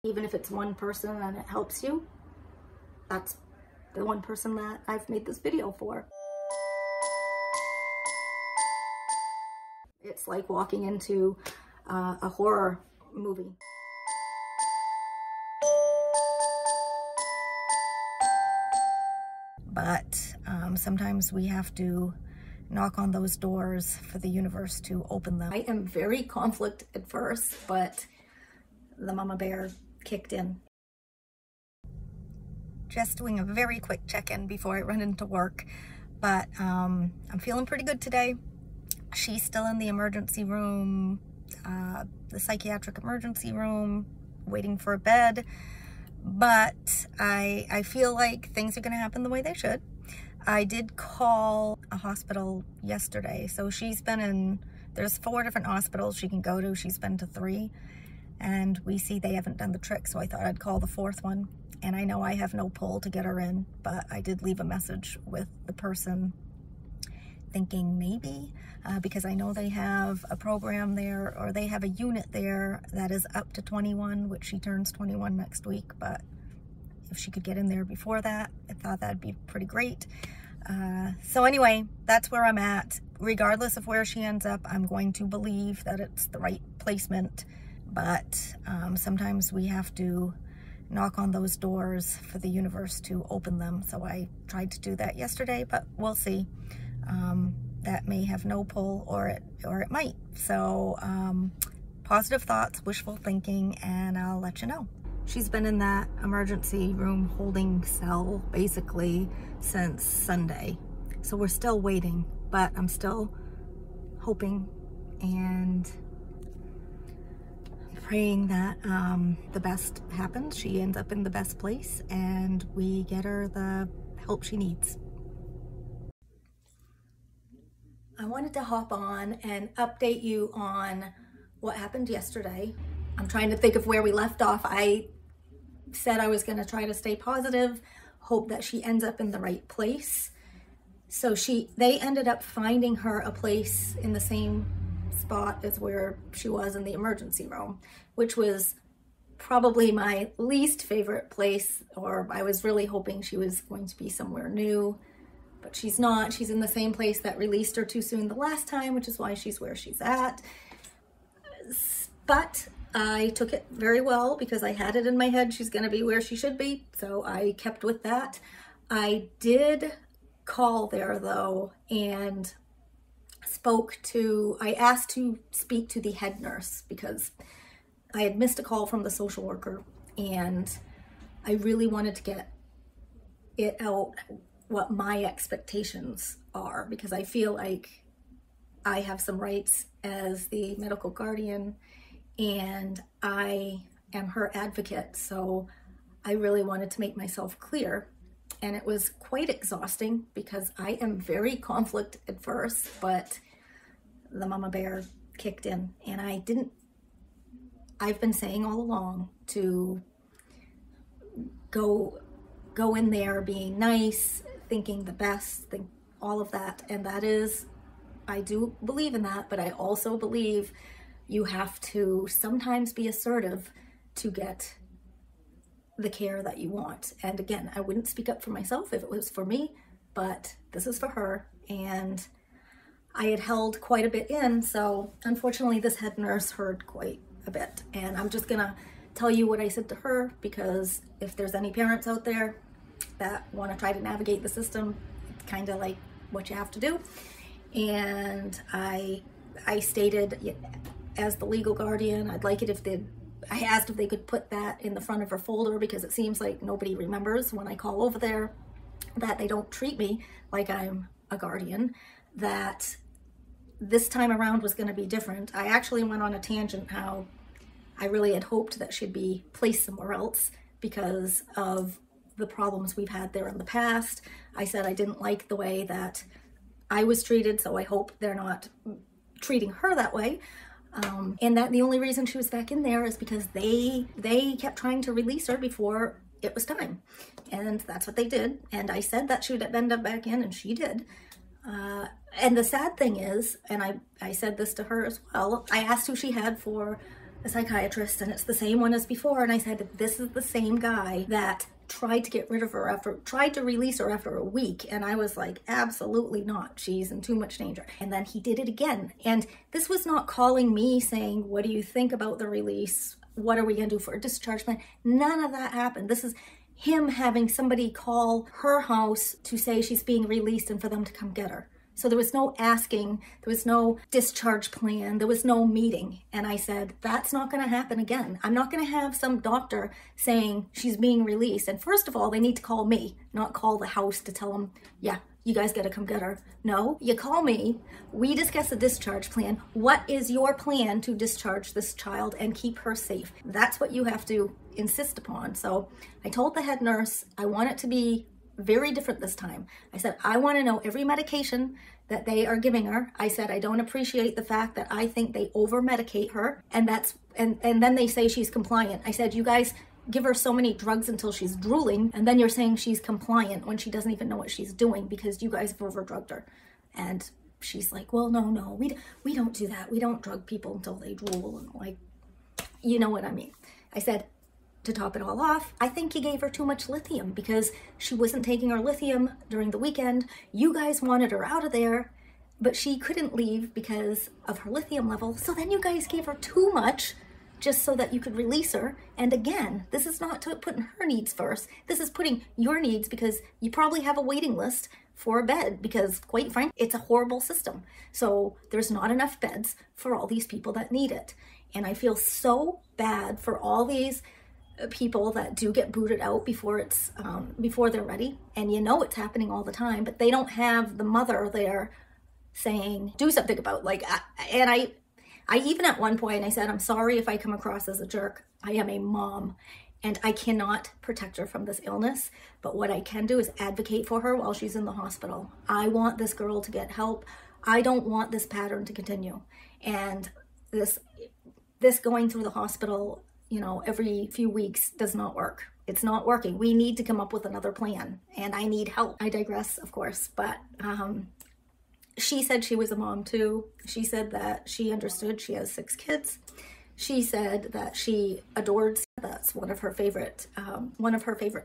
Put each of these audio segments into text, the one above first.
Even if it's one person and it helps you, that's the one person that I've made this video for. It's like walking into a horror movie. But sometimes we have to knock on those doors for the universe to open them. I am very conflict adverse, but the mama bear kicked in. Just doing a very quick check-in before I run into work, but I'm feeling pretty good today. She's still in the emergency room, the psychiatric emergency room, waiting for a bed, but I feel like things are gonna happen the way they should. I did call a hospital yesterday, so she's been in, there's 4 different hospitals she can go to. She's been to 3, and we see they haven't done the trick, so I thought I'd call the 4th one. And I know I have no pull to get her in, but I did leave a message with the person thinking maybe, because I know they have a program there, or they have a unit there that is up to 21, which she turns 21 next week, but if she could get in there before that, I thought that'd be pretty great. So anyway, that's where I'm at. Regardless of where she ends up, I'm going to believe that it's the right placement, but sometimes we have to knock on those doors for the universe to open them. So I tried to do that yesterday, but we'll see. That may have no pull, or it might. So positive thoughts, wishful thinking, and I'll let you know. She's been in that emergency room holding cell basically since Sunday. So we're still waiting, but I'm still hoping and praying that the best happens. She ends up in the best place and we get her the help she needs. I wanted to hop on and update you on what happened yesterday. I'm trying to think of where we left off. I said I was going to try to stay positive, hope that she ends up in the right place. So they ended up finding her a place in the same spot as where she was in the emergency room, which was probably my least favorite place, or I was really hoping she was going to be somewhere new, but she's not. She's in the same place that released her too soon the last time, which is why she's where she's at. But I took it very well because I had it in my head she's going to be where she should be, so I kept with that. I did call there though and I asked to speak to the head nurse because I had missed a call from the social worker, and I really wanted to get it out what my expectations are, because I feel like I have some rights as the medical guardian and I am her advocate. So I really wanted to make myself clear, and it was quite exhausting because I am very conflict adverse, but the mama bear kicked in, and I've been saying all along to go in there being nice, thinking the best, all of that. And that is, I do believe in that, but I also believe you have to sometimes be assertive to get the care that you want. And again, I wouldn't speak up for myself if it was for me, but this is for her. And I had held quite a bit in, so unfortunately this head nurse heard quite a bit. And I'm just gonna tell you what I said to her, because if there's any parents out there that want to try to navigate the system, it's kind of like what you have to do. And I stated, as the legal guardian, I'd like it I asked if they could put that in the front of her folder, because it seems like nobody remembers when I call over there that they don't treat me like I'm a guardian, that this time around was going to be different. I actually went on a tangent how I really had hoped that she'd be placed somewhere else because of the problems we've had there in the past. I said I didn't like the way that I was treated, so I hope they're not treating her that way. And that the only reason she was back in there is because they kept trying to release her before it was time. And that's what they did. And I said that she would end up back in, and she did. And the sad thing is, and I said this to her as well, I asked who she had for a psychiatrist, and it's the same one as before. And I said, this is the same guy that tried to get rid of her tried to release her after a week. And I was like, absolutely not. She's in too much danger. And then he did it again. And this was not calling me saying, what do you think about the release? What are we going to do for a discharge plan? None of that happened. This is him having somebody call her house to say she's being released and for them to come get her. So there was no asking, there was no discharge plan, there was no meeting. And I said, that's not going to happen again. I'm not going to have some doctor saying she's being released. And first of all, they need to call me, not call the house to tell them, yeah, you guys got to come get her. No, you call me, we discuss a discharge plan. What is your plan to discharge this child and keep her safe? That's what you have to insist upon. So I told the head nurse, I want it to be very different this time. I said, I want to know every medication that they are giving her. I said, I don't appreciate the fact that I think they over medicate her, and then they say she's compliant. I said, you guys give her so many drugs until she's drooling, and then you're saying she's compliant when she doesn't even know what she's doing because you guys have overdrugged her. And she's like, well, no, we don't do that. We don't drug people until they drool. And like, you know what I mean. I said, to top it all off, I think you gave her too much lithium because she wasn't taking her lithium during the weekend. You guys wanted her out of there, but she couldn't leave because of her lithium level. So then you guys gave her too much just so that you could release her. And again, this is not putting her needs first. This is putting your needs because you probably have a waiting list for a bed because, quite frankly, it's a horrible system. So there's not enough beds for all these people that need it. And I feel so bad for all these people that do get booted out before it's before they're ready, and you know it's happening all the time, but they don't have the mother there saying do something about, like, I even at one point I said, I'm sorry if I come across as a jerk. I am a mom and I cannot protect her from this illness, but what I can do is advocate for her while she's in the hospital. I want this girl to get help. I don't want this pattern to continue, and this going through the hospital, you know, every few weeks does not work. It's not working. We need to come up with another plan, and I need help. I digress, of course, but she said she was a mom too. She said that she understood. She has 6 kids. She said that she adored. That's one of her favorite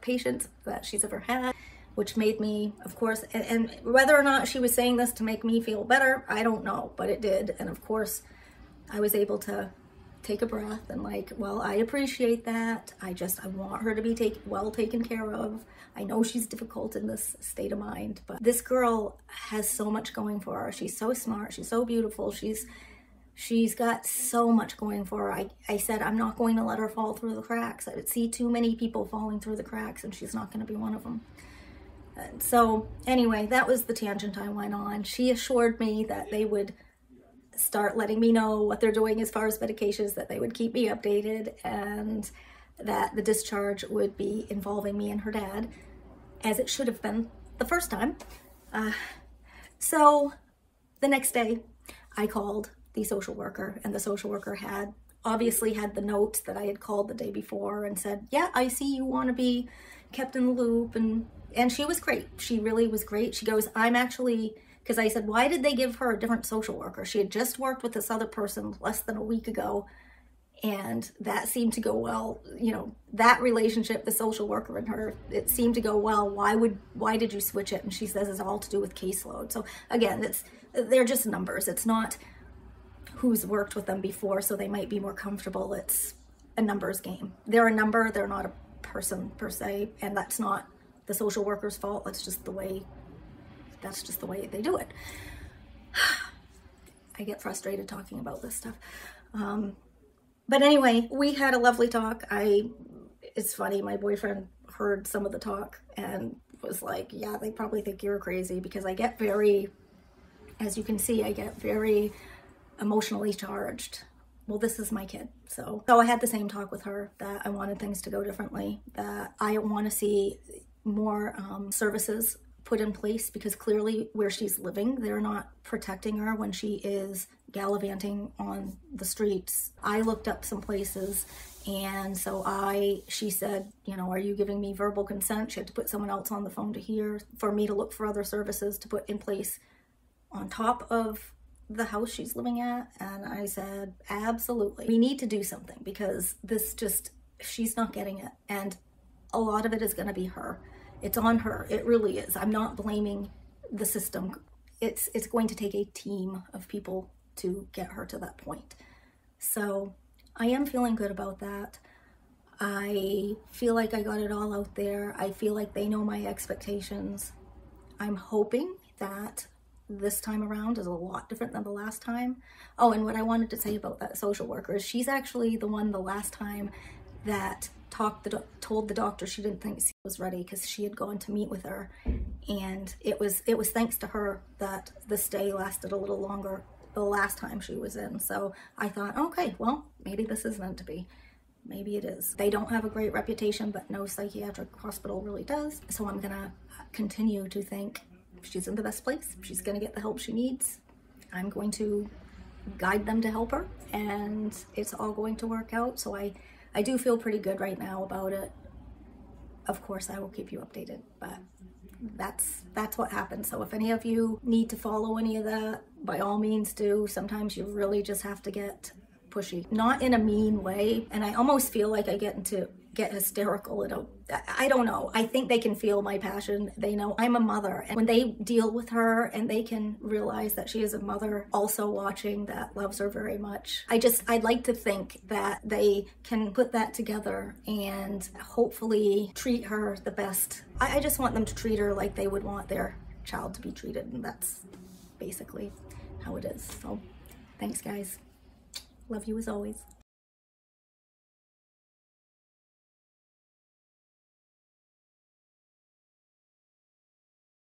patients that she's ever had, which made me, of course, and whether or not she was saying this to make me feel better, I don't know, but it did. And of course, I was able to take a breath and like, well, I appreciate that. I want her to be well taken care of. I know she's difficult in this state of mind, but this girl has so much going for her. She's so smart. She's so beautiful. She's got so much going for her. I said, I'm not going to let her fall through the cracks. I would see too many people falling through the cracks, and she's not going to be one of them. And so anyway, that was the tangent I went on. She assured me that they would start letting me know what they're doing as far as medications, that they would keep me updated, and that the discharge would be involving me and her dad, as it should have been the first time. So the next day I called the social worker, and the social worker obviously had the notes that I had called the day before and said, yeah, I see you want to be kept in the loop. And she was great. She really was great. She goes, I'm actually, because I said, why did they give her a different social worker? She had just worked with this other person less than a week ago, and that seemed to go well. You know, that relationship, the social worker and her, it seemed to go well. Why did you switch it? And she says it's all to do with caseload. So again, they're just numbers. It's not who's worked with them before, so they might be more comfortable. It's a numbers game. They're a number. They're not a person per se, and that's not the social worker's fault. That's just the way they do it. I get frustrated talking about this stuff. But anyway, we had a lovely talk. It's funny, my boyfriend heard some of the talk and was like, yeah, they probably think you're crazy, because I get very, as you can see, I get very emotionally charged. Well, this is my kid. So I had the same talk with her, that I wanted things to go differently, that I want to see more services put in place, because clearly where she's living, they're not protecting her when she is gallivanting on the streets. I looked up some places, and so she said, you know, are you giving me verbal consent? She had to put someone else on the phone to hear, for me to look for other services to put in place on top of the house she's living at, and I said, absolutely. We need to do something because this just, she's not getting it. And a lot of it is going to be her. It's on her. It really is. I'm not blaming the system. It's going to take a team of people to get her to that point. So I am feeling good about that. I feel like I got it all out there. I feel like they know my expectations. I'm hoping that this time around is a lot different than the last time. Oh, and what I wanted to say about that social worker is she's actually the one the last time that told the doctor she didn't think she was ready because she had gone to meet with her, and it was thanks to her that the stay lasted a little longer the last time she was in. So I thought, okay, well, maybe this is meant to be. Maybe it is. They don't have a great reputation, but no psychiatric hospital really does. So I'm gonna continue to think she's in the best place. She's gonna get the help she needs. I'm going to guide them to help her, and it's all going to work out. So I do feel pretty good right now about it. Of course, I will keep you updated, but that's what happened. So if any of you need to follow any of that, by all means do. Sometimes you really just have to get pushy, not in a mean way. And I almost feel like I get hysterical. I don't know. I think they can feel my passion. They know I'm a mother, and when they deal with her and they can realize that she is a mother also watching that loves her very much, I'd like to think that they can put that together and hopefully treat her the best. I just want them to treat her like they would want their child to be treated, and that's basically how it is. So thanks, guys. Love you as always.